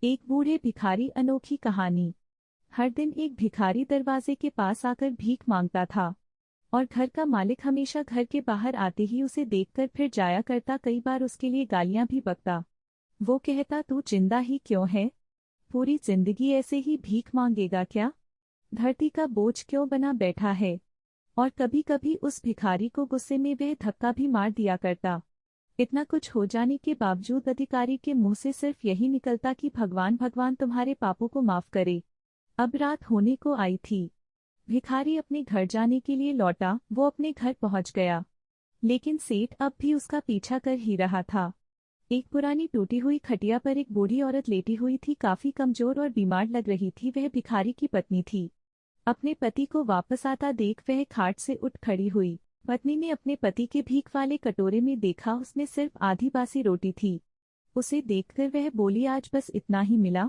एक बूढ़े भिखारी अनोखी कहानी। हर दिन एक भिखारी दरवाजे के पास आकर भीख मांगता था और घर का मालिक हमेशा घर के बाहर आते ही उसे देखकर फिर जाया करता। कई बार उसके लिए गालियां भी बकता। वो कहता, तू जिंदा ही क्यों है? पूरी जिंदगी ऐसे ही भीख मांगेगा क्या? धरती का बोझ क्यों बना बैठा है? और कभी कभी उस भिखारी को गुस्से में वह धक्का भी मार दिया करता। इतना कुछ हो जाने के बावजूद अधिकारी के मुंह से सिर्फ यही निकलता कि भगवान भगवान तुम्हारे पापों को माफ करे। अब रात होने को आई थी। भिखारी अपने घर जाने के लिए लौटा। वो अपने घर पहुंच गया, लेकिन सेठ अब भी उसका पीछा कर ही रहा था। एक पुरानी टूटी हुई खटिया पर एक बूढ़ी औरत लेटी हुई थी, काफी कमजोर और बीमार लग रही थी। वह भिखारी की पत्नी थी। अपने पति को वापस आता देख वह खाट से उठ खड़ी हुई। पत्नी ने अपने पति के भीख वाले कटोरे में देखा, उसमें सिर्फ आधी बासी रोटी थी। उसे देखकर वह बोली, आज बस इतना ही मिला?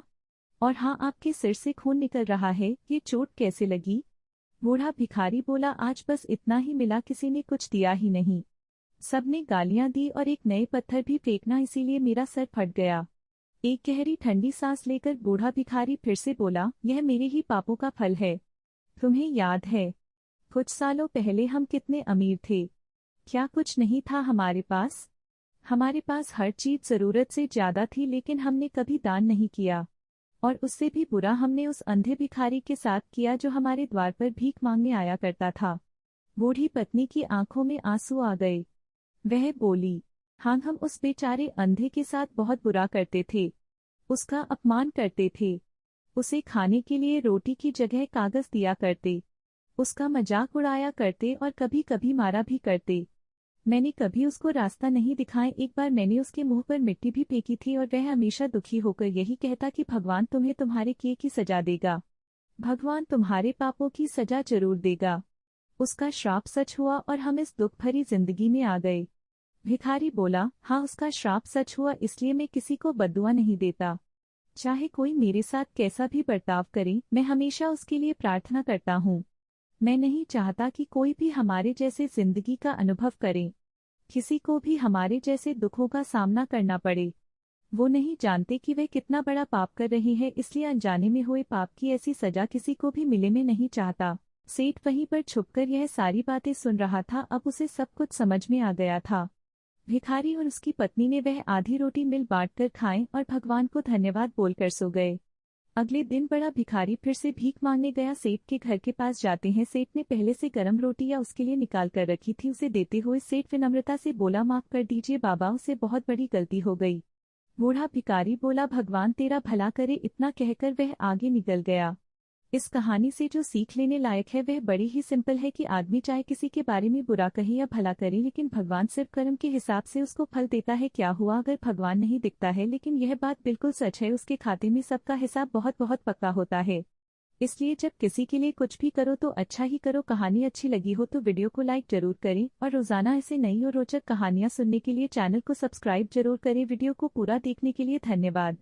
और हाँ, आपके सिर से खून निकल रहा है, ये चोट कैसे लगी? बूढ़ा भिखारी बोला, आज बस इतना ही मिला, किसी ने कुछ दिया ही नहीं। सबने गालियां दी और एक नए पत्थर भी फेंकना, इसीलिए मेरा सर फट गया। एक गहरी ठंडी सांस लेकर बूढ़ा भिखारी फिर से बोला, यह मेरे ही पापों का फल है। तुम्हें याद है कुछ सालों पहले हम कितने अमीर थे? क्या कुछ नहीं था हमारे पास? हमारे पास हर चीज जरूरत से ज्यादा थी, लेकिन हमने कभी दान नहीं किया। और उससे भी बुरा हमने उस अंधे भिखारी के साथ किया जो हमारे द्वार पर भीख मांगने आया करता था। बूढ़ी पत्नी की आंखों में आंसू आ गए। वह बोली, हाँ, हम उस बेचारे अंधे के साथ बहुत बुरा करते थे। उसका अपमान करते थे। उसे खाने के लिए रोटी की जगह कागज दिया करते। उसका मजाक उड़ाया करते और कभी कभी मारा भी करते। मैंने कभी उसको रास्ता नहीं दिखाया। एक बार मैंने उसके मुंह पर मिट्टी भी फेंकी थी और वह हमेशा दुखी होकर यही कहता कि भगवान तुम्हें तुम्हारे किए की सजा देगा। भगवान तुम्हारे पापों की सजा जरूर देगा। उसका श्राप सच हुआ और हम इस दुख भरी जिंदगी में आ गए। भिखारी बोला, हाँ, उसका श्राप सच हुआ, इसलिए मैं किसी को बद्दुआ नहीं देता। चाहे कोई मेरे साथ कैसा भी बर्ताव करे, मैं हमेशा उसके लिए प्रार्थना करता हूँ। मैं नहीं चाहता कि कोई भी हमारे जैसे जिंदगी का अनुभव करे, किसी को भी हमारे जैसे दुखों का सामना करना पड़े। वो नहीं जानते कि वे कितना बड़ा पाप कर रहे हैं, इसलिए अनजाने में हुए पाप की ऐसी सजा किसी को भी मिले मैं नहीं चाहता। सेठ वहीं पर छुपकर यह सारी बातें सुन रहा था। अब उसे सब कुछ समझ में आ गया था। भिखारी और उसकी पत्नी ने वह आधी रोटी मिल बांटकर खाएं और भगवान को धन्यवाद बोलकर सो गए। अगले दिन बड़ा भिखारी फिर से भीख मांगने गया। सेठ के घर के पास जाते हैं। सेठ ने पहले से गर्म रोटियां उसके लिए निकाल कर रखी थी। उसे देते हुए सेठ विनम्रता से बोला, माफ कर दीजिए बाबा, उसे बहुत बड़ी गलती हो गई। बूढ़ा भिखारी बोला, भगवान तेरा भला करे। इतना कहकर वह आगे निकल गया। इस कहानी से जो सीख लेने लायक है वह बड़ी ही सिंपल है कि आदमी चाहे किसी के बारे में बुरा कहे या भला करे, लेकिन भगवान सिर्फ कर्म के हिसाब से उसको फल देता है। क्या हुआ अगर भगवान नहीं दिखता है? लेकिन यह बात बिल्कुल सच है, उसके खाते में सबका हिसाब बहुत बहुत पक्का होता है। इसलिए जब किसी के लिए कुछ भी करो तो अच्छा ही करो। कहानी अच्छी लगी हो तो वीडियो को लाइक जरूर करें और रोजाना ऐसे नई और रोचक कहानियां सुनने के लिए चैनल को सब्सक्राइब जरूर करें। वीडियो को पूरा देखने के लिए धन्यवाद।